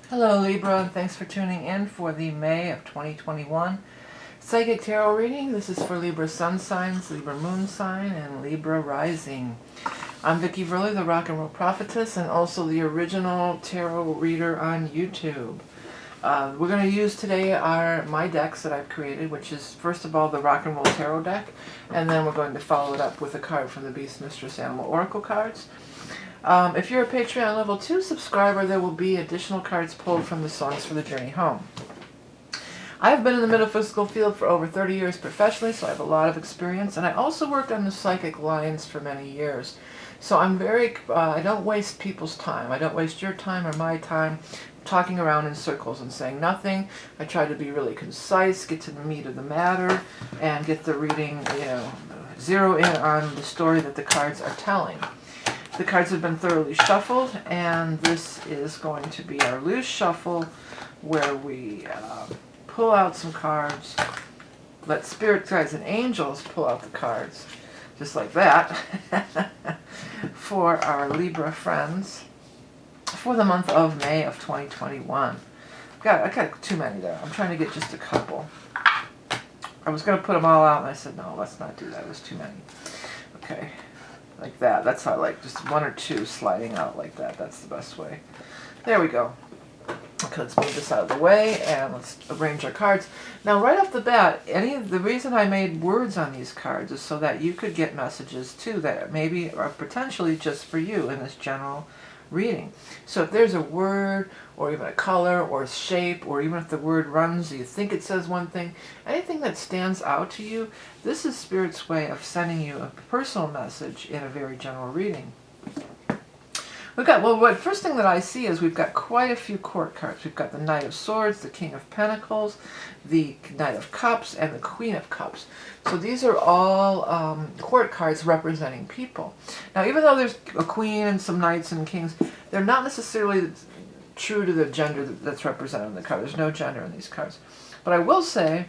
Hello Libra, and thanks for tuning in for the May of 2021 Psychic Tarot reading. This is for Libra Sun signs, Libra Moon sign, and Libra Rising. I'm Vickieverlie, the Rock and Roll Prophetess, and also the original tarot reader on YouTube. We're going to use today my decks that I've created, which is first of all the Rock and Roll Tarot deck, and then we're going to follow it up with a card from the Beast Mistress Animal Oracle cards. If you're a Patreon level 2 subscriber, there will be additional cards pulled from the Songs for the Journey Home. I have been in the metaphysical field for over 30 years professionally, so I have a lot of experience, and I also worked on the psychic lines for many years. So I'm I don't waste people's time. I don't waste your time or my time talking around in circles and saying nothing. I try to be really concise, get to the meat of the matter, and get the reading, zero in on the story that the cards are telling. The cards have been thoroughly shuffled, and this is going to be our loose shuffle where we pull out some cards, let spirit guides and angels pull out the cards, just like that, for our Libra friends for the month of May of 2021. I got too many there. I'm trying to get just a couple. I was going to put them all out, and I said, no, let's not do that. It was too many. Okay. Like that. That's how I like just one or two sliding out like that. That's the best way. There we go. Okay, let's move this out of the way and let's arrange our cards. Now, right off the bat, the reason I made words on these cards is so that you could get messages too that maybe are potentially just for you in this general reading. So if there's a word or even a color or a shape, or even if the word runs, you think it says one thing, anything that stands out to you, this is Spirit's way of sending you a personal message in a very general reading. First thing that I see is we've got quite a few court cards. We've got the Knight of Swords, the King of Pentacles, the Knight of Cups, and the Queen of Cups. So these are all court cards representing people. Now, even though there's a queen and some knights and kings, they're not necessarily true to the gender that's represented in the card. There's no gender in these cards. But I will say,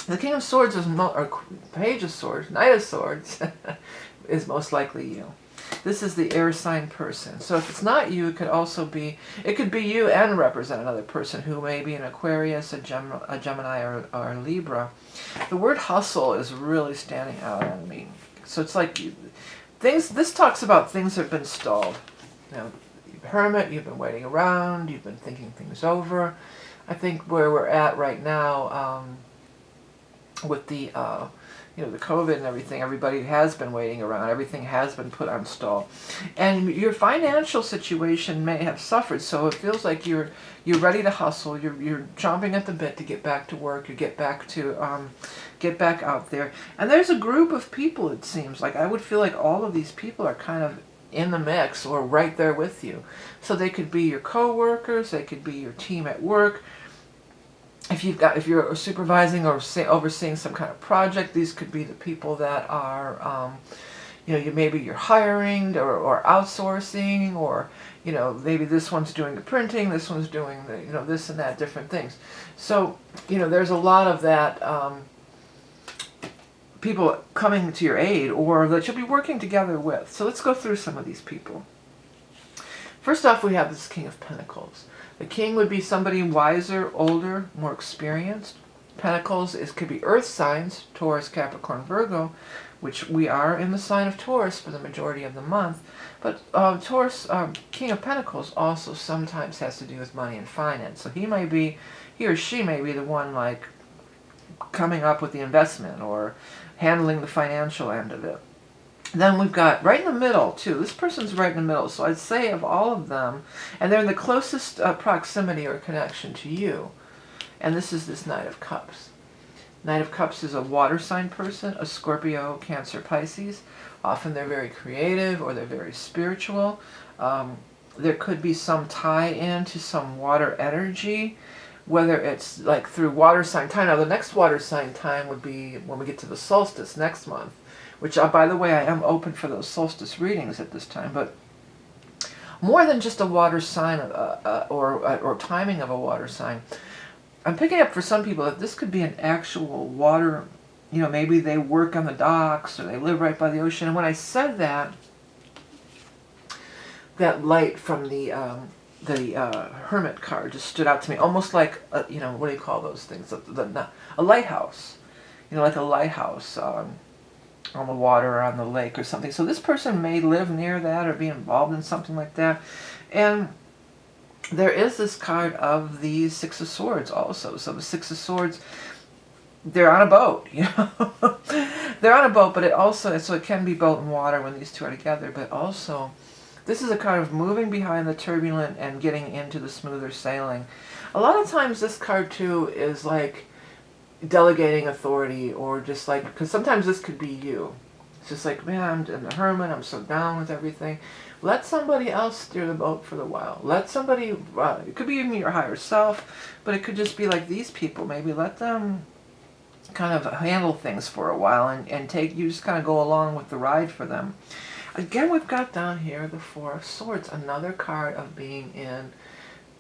the King of Swords or Page of Swords, Knight of Swords, is most likely you. This is the air sign person. So if it's not you, it could be you and represent another person who may be an Aquarius, a Gemini, or a Libra. The word hustle is really standing out on me. So it's like this talks about things that have been stalled. Now, hermit, you've been waiting around, you've been thinking things over. I think where we're at right now, with the the COVID and everything, everybody has been waiting around. Everything has been put on stall. And your financial situation may have suffered, so it feels like you're ready to hustle. You're chomping at the bit to get back to work, to get back out there. And there's a group of people, it seems like. I would feel like all of these people are kind of in the mix or right there with you. So they could be your co-workers, they could be your team at work. If you're supervising or overseeing some kind of project, these could be the people that are, maybe you're hiring or outsourcing, or maybe this one's doing the printing, this one's doing the this and that, different things. So there's a lot of that people coming to your aid, or that you'll be working together with. So let's go through some of these people. First off, we have this King of Pentacles. The king would be somebody wiser, older, more experienced. Pentacles could be earth signs, Taurus, Capricorn, Virgo, which we are in the sign of Taurus for the majority of the month. But Taurus, King of Pentacles, also sometimes has to do with money and finance. So he or she may be the one like coming up with the investment or handling the financial end of it. Then we've got right in the middle, too. This person's right in the middle. So I'd say of all of them, and they're in the closest proximity or connection to you. And this is this Knight of Cups. Knight of Cups is a water sign person, a Scorpio, Cancer, Pisces. Often they're very creative or they're very spiritual. There could be some tie-in to some water energy, whether it's like through water sign time. Now, the next water sign time would be when we get to the solstice next month. Which, by the way, I am open for those solstice readings at this time. But more than just a water sign or timing of a water sign, I'm picking up for some people that this could be an actual water, maybe they work on the docks or they live right by the ocean. And when I said that light from the Hermit card just stood out to me, almost like you know, what do you call those things? A lighthouse, you know, like a lighthouse on the water or on the lake or something. So this person may live near that or be involved in something like that, and there is this card of the Six of Swords also. So the Six of Swords, they're on a boat, you know. They're on a boat, but it also, so it can be boat and water when these two are together, but also this is a kind of moving behind the turbulent and getting into the smoother sailing. A lot of times this card too is like delegating authority, or just like, because sometimes this could be you. It's just like, man, I'm the hermit, I'm so down with everything. Let somebody else steer the boat for the while. Let somebody, it could be even your higher self, but it could just be like these people. Maybe let them kind of handle things for a while, and take, you just kind of go along with the ride for them. Again, we've got down here the Four of Swords, another card of being in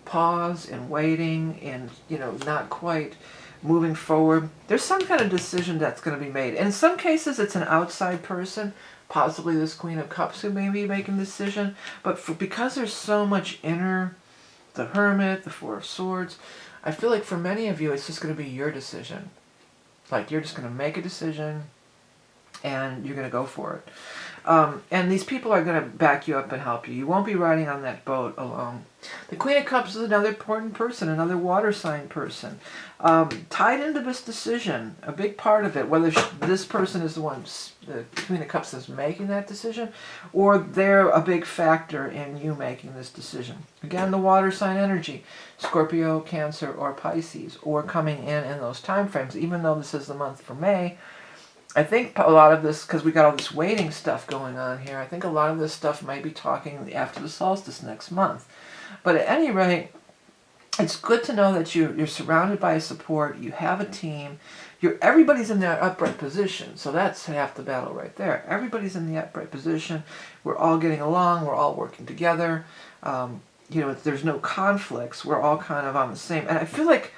pause and waiting and, you know, not quite moving forward. There's some kind of decision that's going to be made. In some cases, it's an outside person, possibly this Queen of Cups, who may be making a decision. But because there's so much inner, the Hermit, the Four of Swords, I feel like for many of you, it's just going to be your decision. Like, you're just going to make a decision, and you're going to go for it. And these people are going to back you up and help you. You won't be riding on that boat alone. The Queen of Cups is another important person, another water sign person. Tied into this decision, a big part of it, whether this person is the one, the Queen of Cups, is making that decision, or they're a big factor in you making this decision. Again, the water sign energy, Scorpio, Cancer, or Pisces, or coming in those time frames. Even though this is the month for May, I think a lot of this, because we got all this waiting stuff going on here, I think a lot of this stuff might be talking after the solstice next month. But at any rate, it's good to know that you're surrounded by support, you have a team, everybody's in their upright position, so that's half the battle right there. Everybody's in the upright position, we're all getting along, we're all working together, you know, there's no conflicts, we're all kind of on the same, and I feel like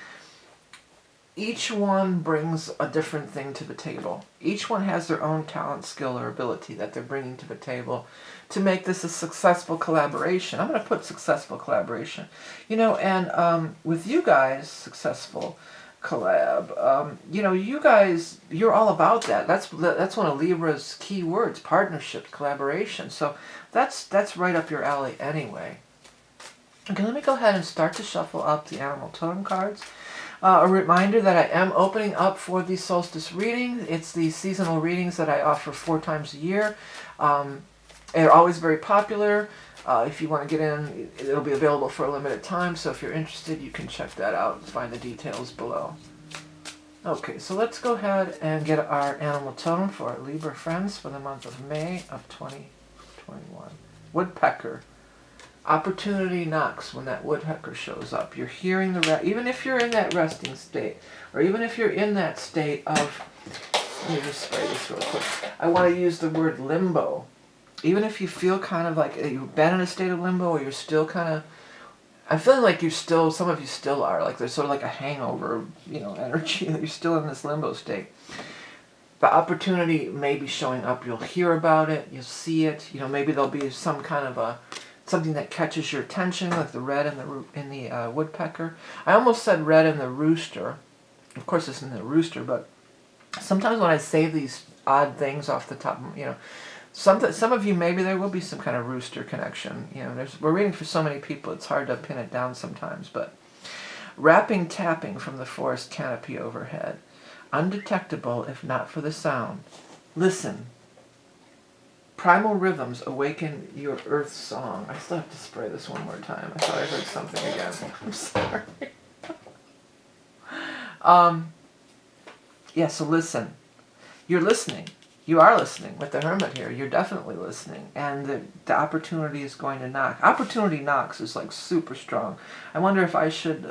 each one brings a different thing to the table. Each one has their own talent, skill, or ability that they're bringing to the table to make this a successful collaboration. I'm going to put successful collaboration. You know, and with you guys, successful collab, you know, you guys, you're all about that. That's one of Libra's key words, partnership, collaboration. So that's right up your alley anyway. Okay, let me go ahead and start to shuffle up the animal totem cards. A reminder that I am opening up for the solstice reading. It's the seasonal readings that I offer 4 times a year. They're always very popular. If you want to get in, it'll be available for a limited time. So if you're interested, you can check that out and find the details below. Okay, so let's go ahead and get our animal totem for our Libra friends for the month of May of 2021. Woodpecker. Opportunity knocks when that woodpecker shows up. You're hearing even if you're in that resting state, or even if you're in that state of, let me just spray this real quick. I want to use the word limbo. Even if you feel kind of like you've been in a state of limbo, or you're still kind of, I'm feeling like some of you still are, like there's sort of like a hangover, you know, energy, that you're still in this limbo state. The opportunity may be showing up. You'll hear about it. You'll see it. You know, maybe there'll be some kind of something that catches your attention, like the red in the woodpecker. I almost said red in the rooster. Of course, it's in the rooster, but sometimes when I say these odd things off the top, you know, some of you, maybe there will be some kind of rooster connection. You know, we're reading for so many people, it's hard to pin it down sometimes. But rapping, tapping from the forest canopy overhead, undetectable if not for the sound. Listen. Primal rhythms awaken your earth song. I still have to spray this one more time. I thought I heard something again. I'm sorry. Yeah, so listen. You're listening. You are listening with the Hermit here. You're definitely listening. And the opportunity is going to knock. Opportunity knocks is like super strong. I wonder if I should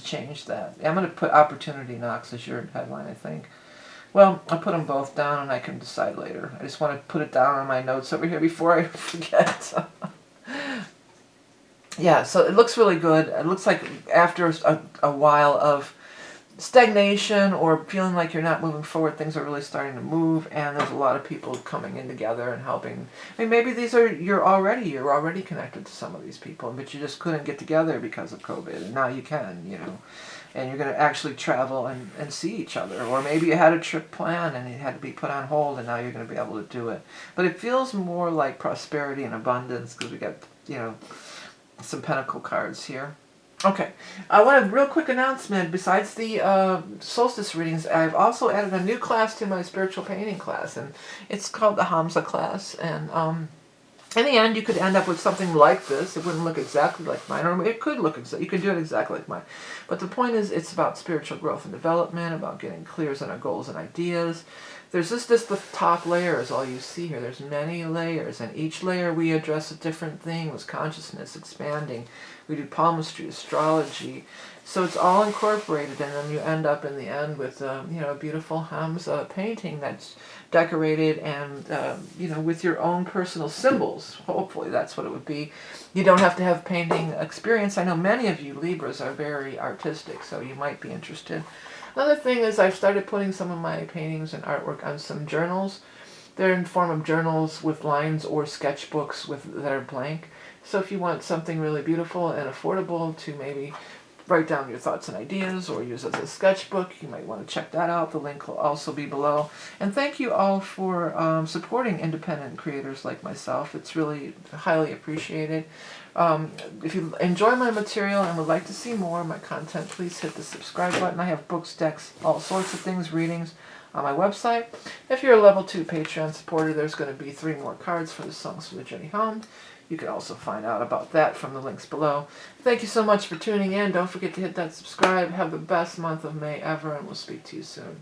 change that. I'm going to put opportunity knocks as your headline, I think. Well, I'll put them both down and I can decide later. I just want to put it down on my notes over here before I forget. Yeah, so it looks really good. It looks like after a while of stagnation or feeling like you're not moving forward. Things are really starting to move, and there's a lot of people coming in together and helping. I mean, maybe you're already connected to some of these people, but you just couldn't get together because of COVID, and now you can, and you're going to actually travel and see each other. Or maybe you had a trip planned and it had to be put on hold, and now you're going to be able to do it. But it feels more like prosperity and abundance, because we got, some pentacle cards here. Okay, I want a real quick announcement. Besides the solstice readings, I've also added a new class to my spiritual painting class, and it's called the Hamza class. And in the end, you could end up with something like this. It wouldn't look exactly like mine, or it could look exactly. You could do it exactly like mine. But the point is, it's about spiritual growth and development, about getting clear on our goals and ideas. There's just the top layer is all you see here. There's many layers, and each layer we address a different thing, with consciousness expanding. We do palmistry, astrology, so it's all incorporated, and then you end up in the end with a beautiful Hamza painting that's decorated and with your own personal symbols. Hopefully that's what it would be. You don't have to have painting experience. I know many of you Libras are very artistic, so you might be interested. Another thing is, I've started putting some of my paintings and artwork on some journals. They're in form of journals with lines, or sketchbooks that are blank. So if you want something really beautiful and affordable to maybe write down your thoughts and ideas or use as a sketchbook, you might want to check that out. The link will also be below. And thank you all for supporting independent creators like myself. It's really highly appreciated. If you enjoy my material and would like to see more of my content, please hit the subscribe button. I have books, decks, all sorts of things, readings on my website. If you're a level 2 Patreon supporter, there's going to be 3 more cards for the Songs for the Journey Home. You can also find out about that from the links below. Thank you so much for tuning in. Don't forget to hit that subscribe. Have the best month of May ever, and we'll speak to you soon.